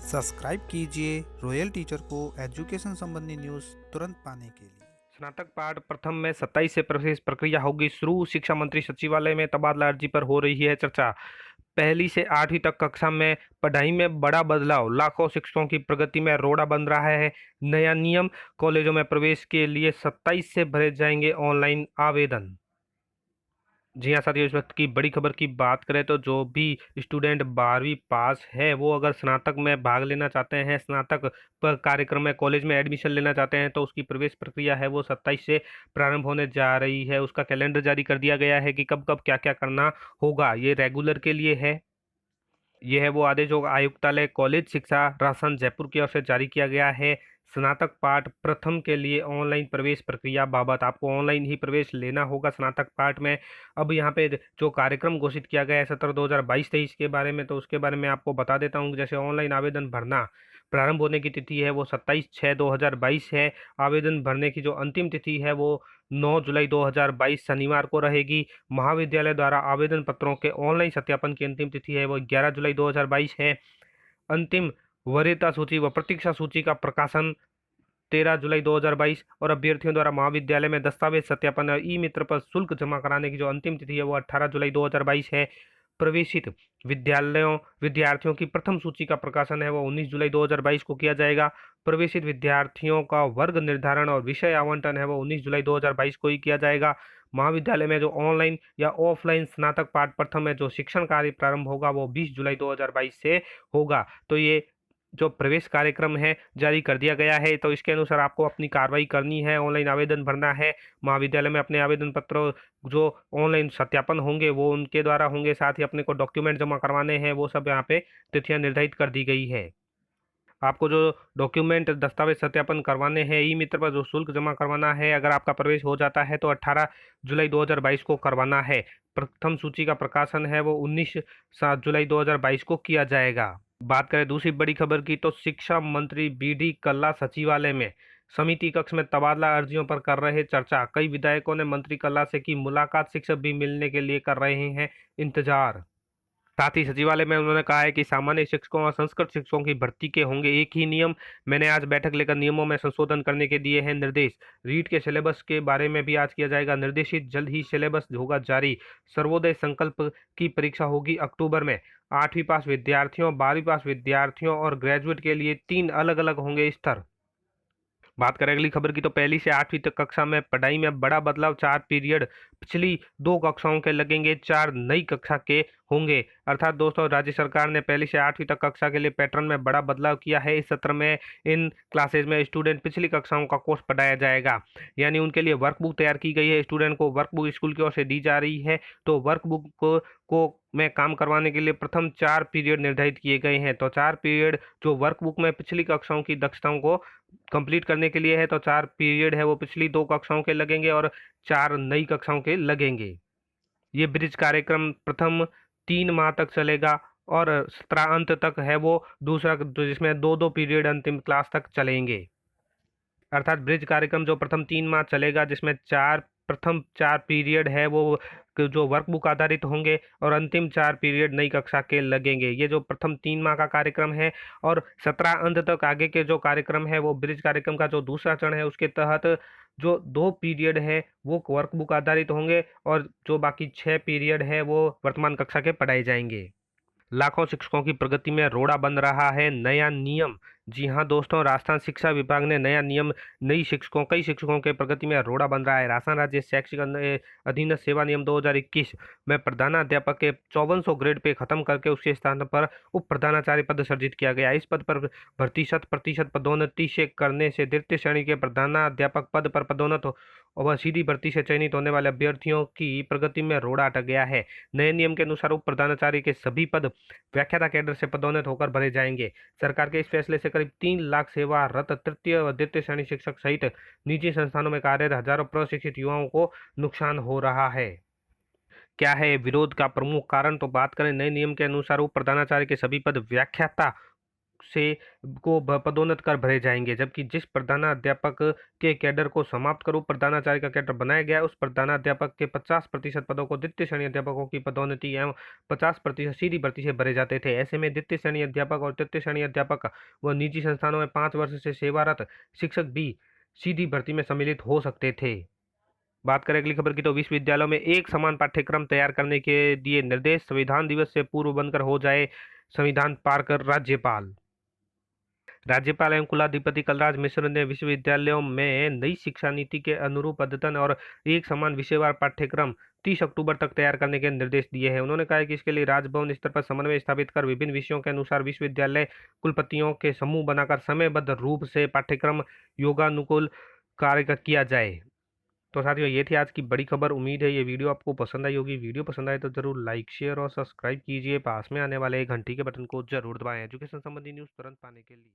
Subscribe कीजिए royal teacher को education संबंधी न्यूज़ तुरंत पाने के लिए। स्नातक पाठ प्रथम में 27 से प्रवेश प्रक्रिया होगी शुरू। शिक्षा मंत्री सचिवालय में तबादला अर्जी पर हो रही है चर्चा। पहली से 8वीं तक कक्षा में पढ़ाई में बड़ा बदलाव, लाखों शिक्षकों की प्रगति में रोड़ा बन रहा है नया नियम। कॉलेजों में प्रवेश के लिए 27 से भरे जाएंगे ऑनलाइन आवेदन। जी हाँ साथियों, इस वक्त की बड़ी खबर की बात करें तो जो भी स्टूडेंट 12वीं पास है वो अगर स्नातक में भाग लेना चाहते हैं, स्नातक कार्यक्रम में कॉलेज में एडमिशन लेना चाहते हैं तो उसकी प्रवेश प्रक्रिया है वो 27 से प्रारंभ होने जा रही है। उसका कैलेंडर जारी कर दिया गया है कि कब कब क्या क्या करना होगा। ये रेगुलर के लिए है। यह है वो आदेश जो आयुक्तालय कॉलेज शिक्षा राजस्थान जयपुर की ओर से जारी किया गया है। स्नातक पाठ प्रथम के लिए ऑनलाइन प्रवेश प्रक्रिया बाबत आपको ऑनलाइन ही प्रवेश लेना होगा स्नातक पाठ में। अब यहाँ पे जो कार्यक्रम घोषित किया गया है सत्र 2022-23 के बारे में, तो उसके बारे में आपको बता देता हूँ। जैसे ऑनलाइन आवेदन भरना प्रारंभ होने की तिथि है वो 27/6/2022 है। आवेदन भरने की जो अंतिम तिथि है वो 9 जुलाई 2022 शनिवार को रहेगी। महाविद्यालय द्वारा आवेदन पत्रों के ऑनलाइन सत्यापन की अंतिम तिथि है वो 11 जुलाई 2022 है। अंतिम वरीयता सूची व प्रतीक्षा सूची का प्रकाशन 13 जुलाई 2022 और अभ्यर्थियों द्वारा महाविद्यालय में दस्तावेज सत्यापन और ई मित्र पर शुल्क जमा कराने की जो अंतिम तिथि है वो 18 जुलाई 2022 है। प्रवेशित विद्यार्थियों की प्रथम सूची का प्रकाशन है वो 19 जुलाई 2022 को किया जाएगा। प्रवेशित विद्यार्थियों का वर्ग निर्धारण और विषय आवंटन है वो 19 जुलाई 2022 को ही किया जाएगा। महाविद्यालय में जो ऑनलाइन या ऑफलाइन स्नातक पाठ प्रथम में जो शिक्षण कार्य प्रारंभ होगा वो 20 जुलाई 2022 से होगा। तो ये जो प्रवेश कार्यक्रम है जारी कर दिया गया है, तो इसके अनुसार आपको अपनी कार्रवाई करनी है, ऑनलाइन आवेदन भरना है। महाविद्यालय में अपने आवेदन पत्र जो ऑनलाइन सत्यापन होंगे वो उनके द्वारा होंगे, साथ ही अपने को डॉक्यूमेंट जमा करवाने हैं, वो सब यहाँ पे तिथियां निर्धारित कर दी गई है। आपको जो डॉक्यूमेंट दस्तावेज सत्यापन करवाने हैं, ई मित्र पर जो शुल्क जमा करवाना है, अगर आपका प्रवेश हो जाता है तो 18 जुलाई 2022 को करवाना है। प्रथम सूची का प्रकाशन है वो 19 जुलाई 2022 को किया जाएगा। बात करें दूसरी बड़ी खबर की तो शिक्षा मंत्री बीडी कल्ला सचिवालय में समिति कक्ष में तबादला अर्जियों पर कर रहे चर्चा। कई विधायकों ने मंत्री कल्ला से की मुलाकात, शिक्षक भी मिलने के लिए कर रहे हैं इंतजार। साथ ही सचिवालय में उन्होंने कहा है कि सामान्य शिक्षकों और संस्कृत शिक्षकों की भर्ती के होंगे एक ही नियम। मैंने आज बैठक लेकर नियमों में संशोधन करने के दिए हैं निर्देश। रीट के सिलेबस के बारे में भी आज किया जाएगा निर्देशित। जल्द ही सिलेबस होगा जारी। सर्वोदय संकल्प की परीक्षा होगी अक्टूबर में। 8वीं पास विद्यार्थियों, 12वीं पास विद्यार्थियों और ग्रेजुएट के लिए 3 अलग अलग होंगे स्तर। बात करें अगली खबर की तो पहली से 8वीं तक कक्षा में पढ़ाई में बड़ा बदलाव। 4 पीरियड पिछली 2 कक्षाओं के लगेंगे, 4 नई कक्षा के होंगे। अर्थात दोस्तों, राज्य सरकार ने पहली से 8वीं तक कक्षा के लिए पैटर्न में बड़ा बदलाव किया है। इस सत्र में इन क्लासेज में स्टूडेंट पिछली कक्षाओं का कोर्स पढ़ाया जाएगा, यानी उनके लिए वर्कबुक तैयार की गई है। स्टूडेंट को वर्कबुक स्कूल की ओर से दी जा रही है, तो वर्कबुक को में काम करवाने के लिए प्रथम 4 पीरियड निर्धारित किए गए हैं। तो 4 पीरियड जो वर्कबुक में पिछली कक्षाओं की दक्षताओं को कंप्लीट करने के लिए है, तो 4 पीरियड है वो पिछली 2 कक्षाओं के लगेंगे और 4 नई कक्षाओं के लगेंगे। ये ब्रिज कार्यक्रम प्रथम 3 माह तक चलेगा और सत्र अंत तक है वो दूसरा, जिसमें 2-2 पीरियड अंतिम क्लास तक चलेंगे। अर्थात ब्रिज कार्यक्रम जो प्रथम 3 माह चलेगा, जिसमें प्रथम 4 पीरियड है वो जो वर्कबुक आधारित होंगे और अंतिम 4 पीरियड नई कक्षा के लगेंगे। ये जो प्रथम 3 माह का कार्यक्रम है और 17 अंत तक आगे के जो कार्यक्रम है वो ब्रिज कार्यक्रम का जो दूसरा चरण है, उसके तहत जो 2 पीरियड है वो वर्कबुक आधारित होंगे और जो बाकी 6 पीरियड है वो वर्तमान कक्षा के पढ़ाए जाएंगे। लाखों शिक्षकों की प्रगति में रोड़ा बन रहा है नया नियम। जी हाँ दोस्तों, राजस्थान शिक्षा विभाग ने नया नियम कई शिक्षकों के प्रगति में रोड़ा बन रहा है। राजस्थान राज्य शैक्षिक अधीनस्थ सेवा नियम 2021 में प्रधानाध्यापक के 5400 ग्रेड पे खत्म करके उसके स्थान पर उप प्रधानाचार्य पद सृजित किया गया। इस पद पर भर्ती 100% पदोन्नति से करने से द्वितीय श्रेणी के प्रधानाध्यापक पद पर पदोन्नत और सीधी भर्ती से चयनित होने वाले अभ्यर्थियों की प्रगति में रोड़ा अटक गया है। नए नियम के अनुसार उप प्रधानाचार्य के सभी पद व्याख्याता कैडर से पदोन्नत होकर भरे जाएंगे। सरकार के इस फैसले से करीब 3 लाख सेवारत तृतीय व द्वितीय श्रेणी शिक्षक सहित निजी संस्थानों में कार्यरत हजारों प्रशिक्षित युवाओं को नुकसान हो रहा है। क्या है विरोध का प्रमुख कारण, तो बात करें नए नियम के अनुसार उप प्रधानाचार्य के सभी पद व्याख्याता से पदोन्नत कर भरे जाएंगे, जबकि जिस प्रधानाध्यापक के कैडर को समाप्त कर प्रधानाचार्य का कैडर बनाया गया है, उस प्रधानाध्यापक के 50% पदों को द्वितीय श्रेणी अध्यापकों की पदोन्नति एवं 50% सीधी भर्ती से भरे जाते थे। ऐसे में द्वितीय श्रेणी अध्यापक और तृतीय श्रेणी अध्यापक व निजी संस्थानों में 5 वर्ष से सेवारत शिक्षक भी सीधी भर्ती में सम्मिलित हो सकते थे। बात करें अगली खबर की, तो विश्वविद्यालयों में एक समान पाठ्यक्रम तैयार करने के दिए निर्देश, संविधान दिवस से पूर्व बनकर हो जाए संविधान पार कर राज्यपाल। राज्यपाल एवं कुलाधिपति कलराज मिश्र ने विश्वविद्यालयों में नई शिक्षा नीति के अनुरूप अद्यतन और एक समान विषयवार पाठ्यक्रम 30 अक्टूबर तक तैयार करने के निर्देश दिए हैं। उन्होंने कहा है कि इसके लिए राजभवन स्तर पर समन्वय स्थापित कर विभिन्न विषयों के अनुसार विश्वविद्यालय कुलपतियों के समूह बनाकर समयबद्ध रूप से पाठ्यक्रम योगानुकूल कार्य किया जाए। तो साथियों, ये थी आज की बड़ी खबर। उम्मीद है ये वीडियो आपको पसंद आई होगी। वीडियो पसंद आए तो जरूर लाइक, शेयर और सब्सक्राइब कीजिए। पास में आने वाले घंटी के बटन को जरूर दबाएं एजुकेशन संबंधी न्यूज़ तुरंत पाने के लिए।